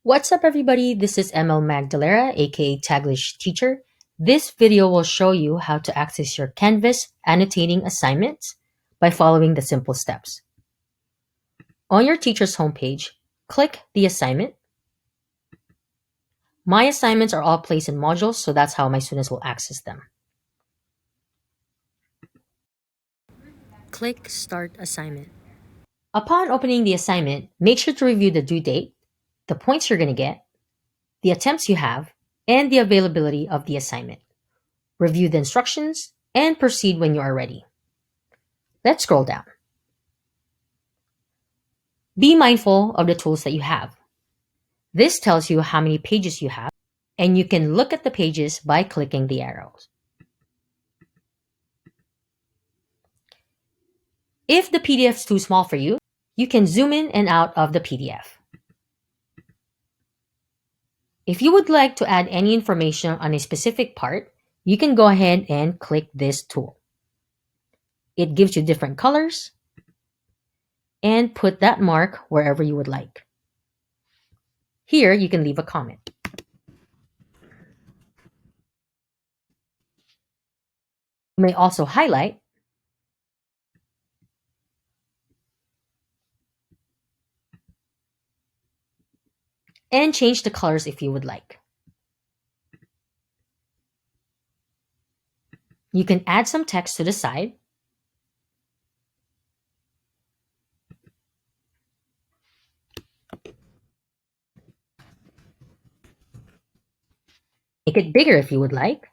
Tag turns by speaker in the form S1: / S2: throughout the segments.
S1: What's up everybody, this is ML Magdalera aka Taglish.Teacher. This video will show you how to access your Canvas annotating assignments by following the simple steps. On your teacher's homepage, click the assignment. My assignments are all placed in modules, so that's how my students will access them. Click Start Assignment. Upon opening the assignment, make sure to review the due date, the points you're going to get, the attempts you have, and the availability of the assignment. Review the instructions, and proceed when you are ready. Let's scroll down. Be mindful of the tools that you have. This tells you how many pages you have, and you can look at the pages by clicking the arrows. If the PDF is too small for you, you can zoom in and out of the PDF. If you would like to add any information on a specific part, you can go ahead and click this tool. It gives you different colors, and put that mark wherever you would like. Here, you can leave a comment. You may also highlight and change the colors if you would like. You can add some text to the side. Make it bigger if you would like.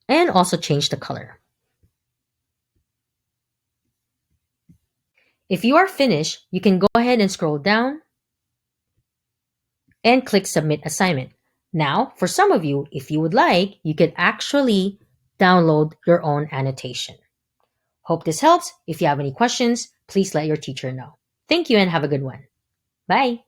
S1: And also change the color. If you are finished, you can go ahead and scroll down and click Submit Assignment. Now, for some of you, if you would like, you could actually download your own annotation. Hope this helps. If you have any questions, please let your teacher know. Thank you and have a good one. Bye.